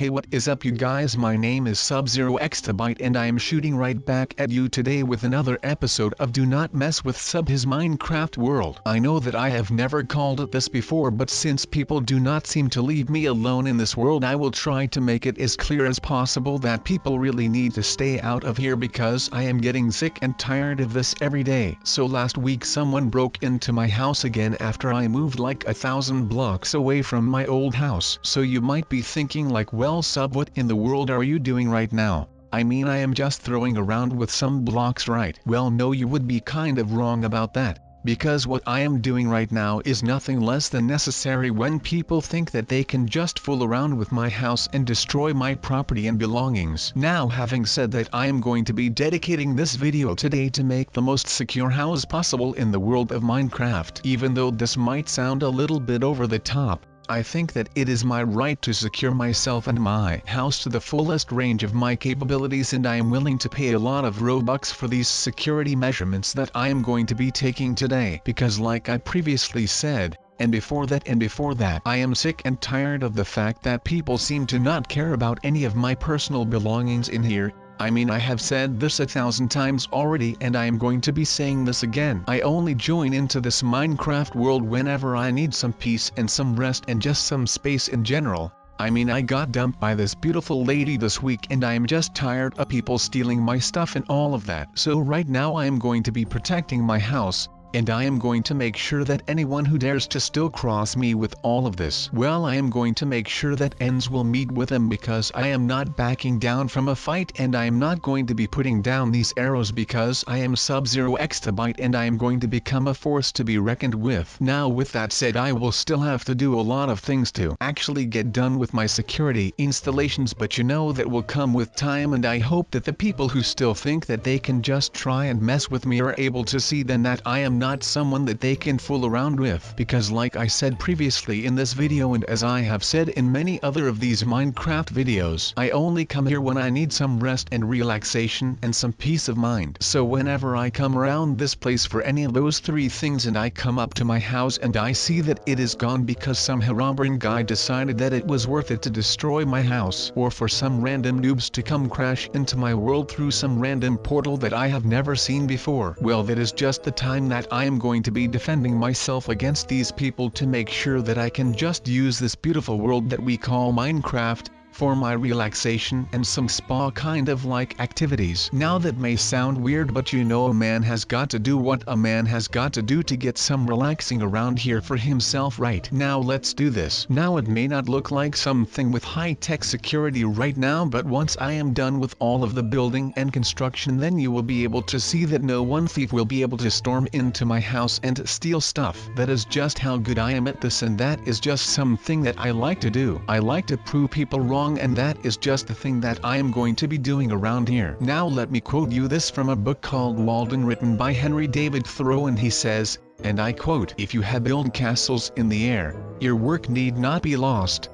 Hey, what is up you guys, my name is Sub-Zero Exabyte and I am shooting right back at you today with another episode of Do Not Mess with Sub His Minecraft World. I know that I have never called it this before, but since people do not seem to leave me alone in this world, I will try to make it as clear as possible that people really need to stay out of here because I am getting sick and tired of this every day. So last week someone broke into my house again after I moved like 1,000 blocks away from my old house. So you might be thinking like, well Sub, what in the world are you doing right now? I mean, I am just throwing around with some blocks, right? Well no, you would be kind of wrong about that, because what I am doing right now is nothing less than necessary when people think that they can just fool around with my house and destroy my property and belongings. Now, having said that, I am going to be dedicating this video today to make the most secure house possible in the world of Minecraft. Even though this might sound a little bit over the top, I think that it is my right to secure myself and my house to the fullest range of my capabilities, and I am willing to pay a lot of Robux for these security measurements that I am going to be taking today. Because like I previously said, and before that, I am sick and tired of the fact that people seem to not care about any of my personal belongings in here. I mean, I have said this 1,000 times already and I am going to be saying this again. I only join into this Minecraft world whenever I need some peace and some rest and just some space in general. I mean, I got dumped by this beautiful lady this week and I am just tired of people stealing my stuff and all of that. So right now I am going to be protecting my house, and I am going to make sure that anyone who dares to still cross me with all of this, well, I am going to make sure that ends will meet with them, because I am not backing down from a fight and I am not going to be putting down these arrows because I am Sub-Zero Exabyte and I am going to become a force to be reckoned with. Now with that said, I will still have to do a lot of things to actually get done with my security installations, but you know that will come with time, and I hope that the people who still think that they can just try and mess with me are able to see then that I am not someone that they can fool around with. Because like I said previously in this video, and as I have said in many other of these Minecraft videos, I only come here when I need some rest and relaxation and some peace of mind. So whenever I come around this place for any of those three things and I come up to my house and I see that it is gone because some Herobrine guy decided that it was worth it to destroy my house, or for some random noobs to come crash into my world through some random portal that I have never seen before, well, that is just the time that I am going to be defending myself against these people to make sure that I can just use this beautiful world that we call Minecraft for my relaxation and some spa kind of like activities. Now that may sound weird, but you know, a man has got to do what a man has got to do to get some relaxing around here for himself, right? Now let's do this. Now it may not look like something with high-tech security right now, but once I am done with all of the building and construction, then you will be able to see that no one thief will be able to storm into my house and steal stuff. That is just how good I am at this, and that is just something that I like to do. I like to prove people wrong, and that is just the thing that I am going to be doing around here. Now let me quote you this from a book called Walden, written by Henry David Thoreau, and he says, and I quote, "If you have built castles in the air, your work need not be lost.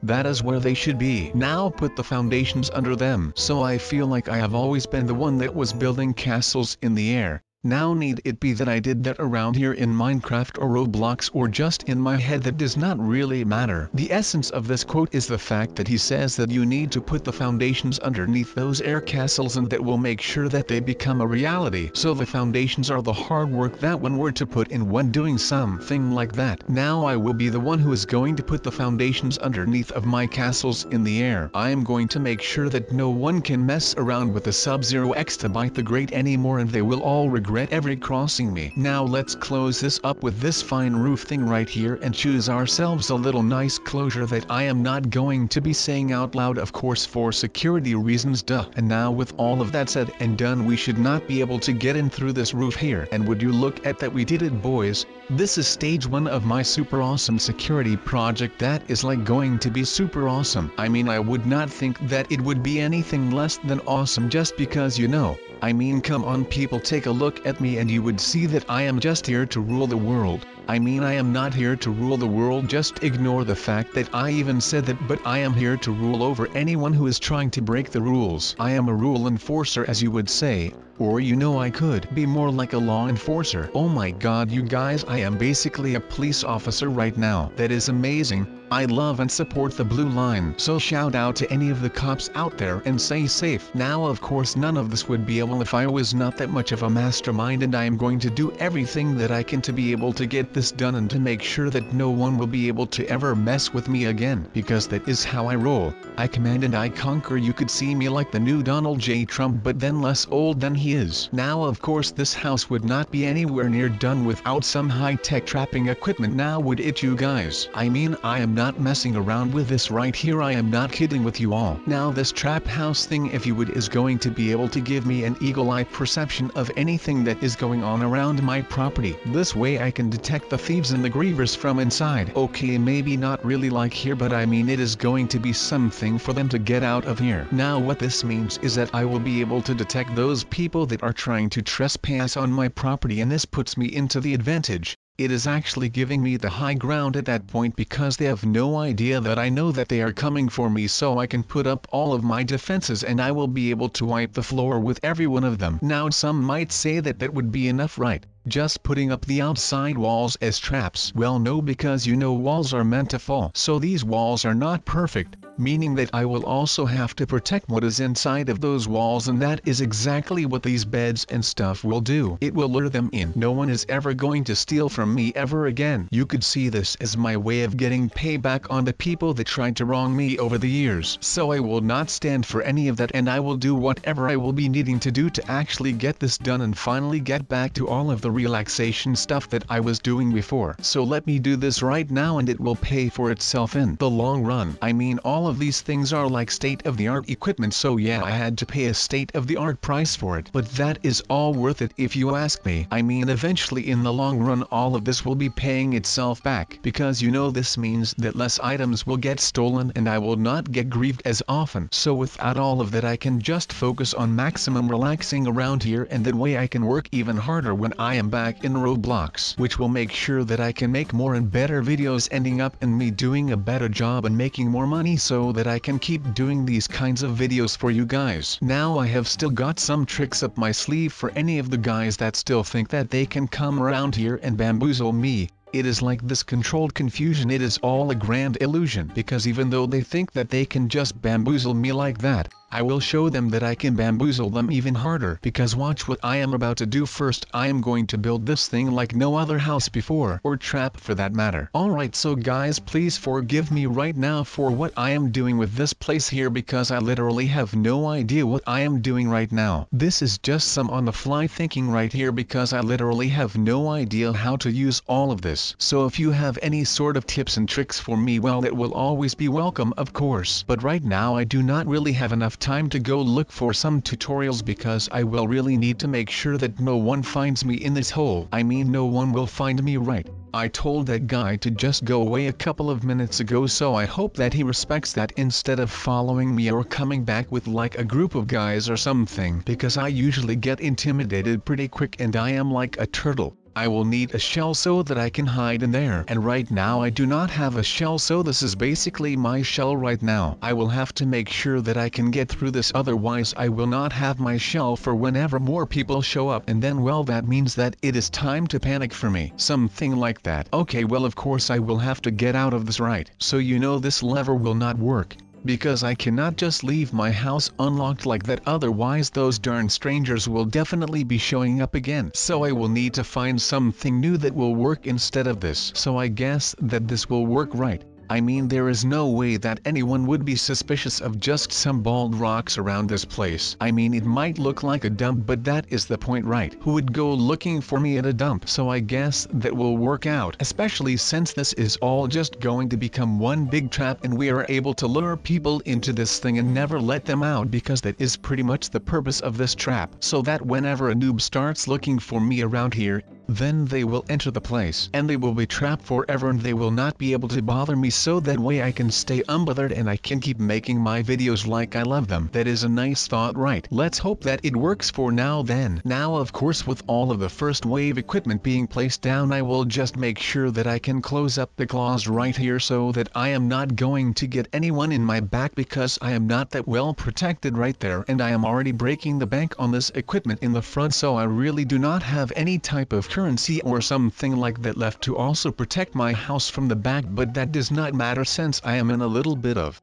That is where they should be. Now put the foundations under them." So I feel like I have always been the one that was building castles in the air. Now need it be that I did that around here in Minecraft or Roblox or just in my head, that does not really matter. The essence of this quote is the fact that he says that you need to put the foundations underneath those air castles, and that will make sure that they become a reality. So the foundations are the hard work that one were to put in when doing something like that. Now I will be the one who is going to put the foundations underneath of my castles in the air. I am going to make sure that no one can mess around with the Sub-Zero Exabyte the Great anymore, and they will all regret every crossing me. Now let's close this up with this fine roof thing right here and choose ourselves a little nice closure that I am not going to be saying out loud, of course, for security reasons, duh. And now with all of that said and done, we should not be able to get in through this roof here. And would you look at that, we did it, boys. This is stage 1 of my super awesome security project that is like going to be super awesome. I mean, I would not think that it would be anything less than awesome, just because, you know, I mean, come on people, take a look at me and you would see that I am just here to rule the world. I mean, I am not here to rule the world, just ignore the fact that I even said that, but I am here to rule over anyone who is trying to break the rules. I am a rule enforcer, as you would say, or you know, I could be more like a law enforcer. Oh my god, you guys, I am basically a police officer right now. That is amazing. I love and support the blue line. So shout out to any of the cops out there and stay safe. Now of course none of this would be able if I was not that much of a mastermind, and I am going to do everything that I can to be able to get this done and to make sure that no one will be able to ever mess with me again, because that is how I roll. I command and I conquer. You could see me like the new Donald J. Trump, but then less old than he is. Now of course this house would not be anywhere near done without some high-tech trapping equipment, now would it, you guys? I mean, I am not messing around with this right here. I am not kidding with you all. Now this trap house thing, if you would, is going to be able to give me an eagle-eye perception of anything that is going on around my property. This way I can detect the thieves and the grievers from inside. Okay, maybe not really like here, but I mean it is going to be something for them to get out of here. Now what this means is that I will be able to detect those people that are trying to trespass on my property, and this puts me into the advantage. It is actually giving me the high ground at that point, because they have no idea that I know that they are coming for me, so I can put up all of my defenses and I will be able to wipe the floor with every one of them. Now some might say that that would be enough, right? Just putting up the outside walls as traps. Well no, because you know walls are meant to fall. So these walls are not perfect, meaning that I will also have to protect what is inside of those walls, and that is exactly what these beds and stuff will do. It will lure them in. No one is ever going to steal from me ever again. You could see this as my way of getting payback on the people that tried to wrong me over the years. So I will not stand for any of that, and I will do whatever I will be needing to do to actually get this done and finally get back to all of the relaxation stuff that I was doing before. So let me do this right now and it will pay for itself in the long run. I mean, all of these things are like state-of-the-art equipment, so yeah, I had to pay a state-of-the-art price for it, but that is all worth it if you ask me. I mean, eventually in the long run all of this will be paying itself back, because you know this means that less items will get stolen and I will not get grieved as often. So without all of that I can just focus on maximum relaxing around here, and that way I can work even harder when I am back in Roblox, which will make sure that I can make more and better videos, ending up in me doing a better job and making more money, so that I can keep doing these kinds of videos for you guys. Now I have still got some tricks up my sleeve for any of the guys that still think that they can come around here and bamboozle me. It is like this controlled confusion. It is all a grand illusion, because even though they think that they can just bamboozle me like that, I will show them that I can bamboozle them even harder. Because watch what I am about to do. First I am going to build this thing like no other house before, or trap for that matter. Alright, so guys, please forgive me right now for what I am doing with this place here, because I literally have no idea what I am doing right now. This is just some on the fly thinking right here, because I literally have no idea how to use all of this. So if you have any sort of tips and tricks for me, well, that will always be welcome, of course. But right now I do not really have enough time to go look for some tutorials, because I will really need to make sure that no one finds me in this hole. I mean, no one will find me, right? I told that guy to just go away a couple of minutes ago, so I hope that he respects that instead of following me or coming back with like a group of guys or something, because I usually get intimidated pretty quick and I am like a turtle. I will need a shell so that I can hide in there, and right now I do not have a shell, so this is basically my shell right now. I will have to make sure that I can get through this, otherwise I will not have my shell for whenever more people show up, and then well, that means that it is time to panic for me. Something like that. Okay, well of course I will have to get out of this, right? So you know this lever will not work, because I cannot just leave my house unlocked like that, otherwise those darn strangers will definitely be showing up again. So I will need to find something new that will work instead of this. So I guess that this will work, right? I mean, there is no way that anyone would be suspicious of just some bald rocks around this place. I mean, it might look like a dump, but that is the point, right? Who would go looking for me at a dump? So I guess that will work out, especially since this is all just going to become one big trap, and we are able to lure people into this thing and never let them out, because that is pretty much the purpose of this trap. So that whenever a noob starts looking for me around here, then they will enter the place and they will be trapped forever, and they will not be able to bother me, so that way I can stay unbothered and I can keep making my videos like I love them. That is a nice thought, right? Let's hope that it works for now then. Now of course, with all of the first wave equipment being placed down, I will just make sure that I can close up the claws right here, so that I am not going to get anyone in my back, because I am not that well protected right there, and I am already breaking the bank on this equipment in the front, so I really do not have any type of currency or something like that left to also protect my house from the back, but that does not matter since I am in a little bit of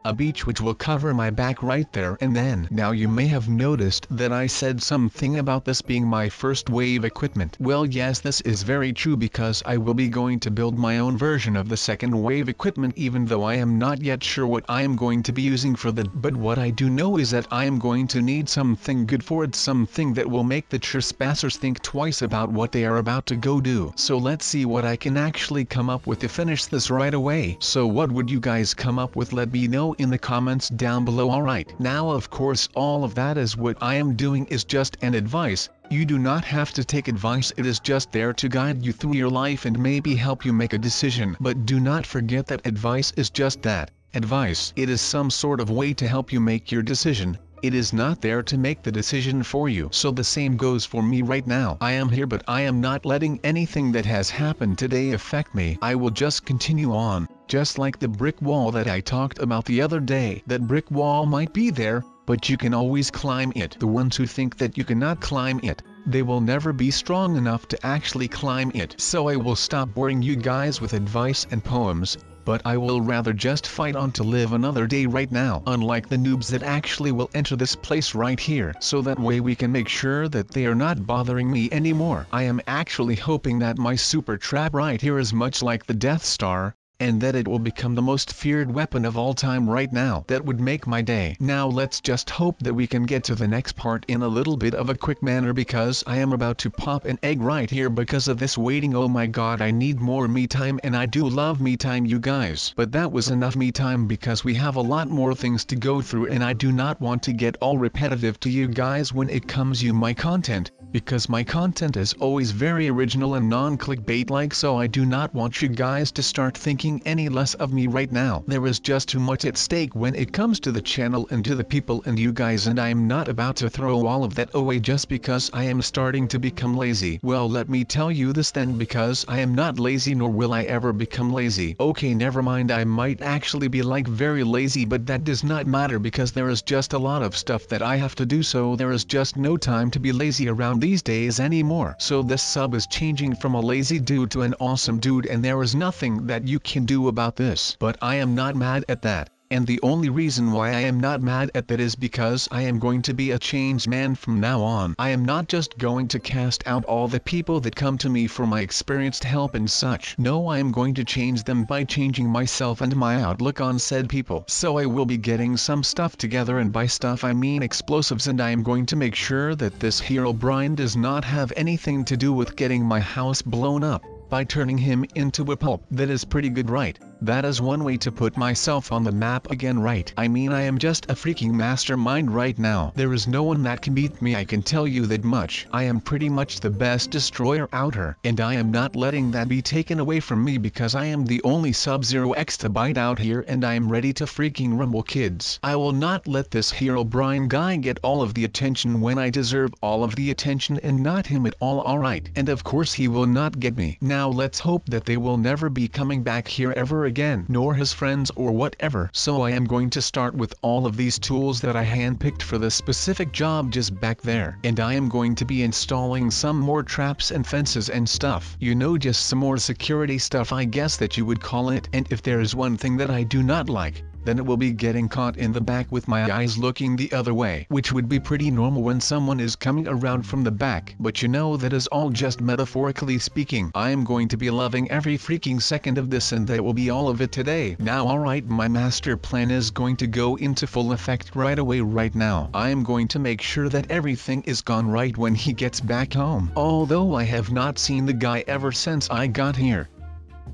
a beach which will cover my back right there and then. Now you may have noticed that I said something about this being my first wave equipment. Well, yes, this is very true because I will be going to build my own version of the second wave equipment, even though I am not yet sure what I am going to be using for that. But what I do know is that I am going to need something good for it, something that will make the trespassers think twice about what they are about to go do. So let's see what I can actually come up with to finish this right away. So what would you guys come up with? Let me know in the comments down below. Alright, now of course all of that is what I am doing is just an advice. You do not have to take advice, it is just there to guide you through your life and maybe help you make a decision. But do not forget that advice is just that, advice. It is some sort of way to help you make your decision. It is not there to make the decision for you. So the same goes for me right now. I am here, but I am not letting anything that has happened today affect me. I will just continue on, just like the brick wall that I talked about the other day. That brick wall might be there, but you can always climb it. The ones who think that you cannot climb it, they will never be strong enough to actually climb it. So I will stop boring you guys with advice and poems, but I will rather just fight on to live another day right now, unlike the noobs that actually will enter this place right here, so that way we can make sure that they are not bothering me anymore. I am actually hoping that my super trap right here is much like the Death Star, and that it will become the most feared weapon of all time right now. That would make my day. Now let's just hope that we can get to the next part in a little bit of a quick manner, because I am about to pop an egg right here because of this waiting. Oh my god, I need more me time, and I do love me time, you guys. But that was enough me time because we have a lot more things to go through, and I do not want to get all repetitive to you guys when it comes to my content, because my content is always very original and non-clickbait like, so I do not want you guys to start thinking any less of me right now. There is just too much at stake when it comes to the channel and to the people and you guys, and I am not about to throw all of that away just because I am starting to become lazy. Well, let me tell you this then, because I am not lazy, nor will I ever become lazy. Okay, never mind, I might actually be like very lazy, but that does not matter because there is just a lot of stuff that I have to do, so there is just no time to be lazy around these days anymore. So this sub is changing from a lazy dude to an awesome dude, and there is nothing that you can do about this. But I am not mad at that. And the only reason why I am not mad at that is because I am going to be a changed man from now on. I am not just going to cast out all the people that come to me for my experienced help and such. No, I am going to change them by changing myself and my outlook on said people. So I will be getting some stuff together, and by stuff I mean explosives, and I am going to make sure that this Herobrine does not have anything to do with getting my house blown up, by turning him into a pulp. That is pretty good, right? That is one way to put myself on the map again, right? I mean, I am just a freaking mastermind right now. There is no one that can beat me, I can tell you that much. I am pretty much the best destroyer out here, and I am not letting that be taken away from me because I am the only Sub-Zero exabyte out here, and I am ready to freaking rumble, kids. I will not let this Herobrine guy get all of the attention when I deserve all of the attention and not him at all, alright? And of course he will not get me. Now let's hope that they will never be coming back here ever again, nor his friends or whatever. So I am going to start with all of these tools that I handpicked for this specific job just back there, and I am going to be installing some more traps and fences and stuff. You know, just some more security stuff, I guess that you would call it. And if there is one thing that I do not like, then it will be getting caught in the back with my eyes looking the other way, which would be pretty normal when someone is coming around from the back. But you know, that is all just metaphorically speaking. I am going to be loving every freaking second of this, and that will be all of it today. Now alright, my master plan is going to go into full effect right away right now. I am going to make sure that everything is gone right when he gets back home. Although I have not seen the guy ever since I got here,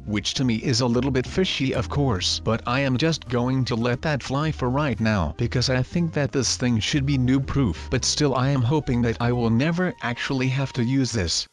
which to me is a little bit fishy, of course, but I am just going to let that fly for right now because I think that this thing should be noob proof. But still, I am hoping that I will never actually have to use this.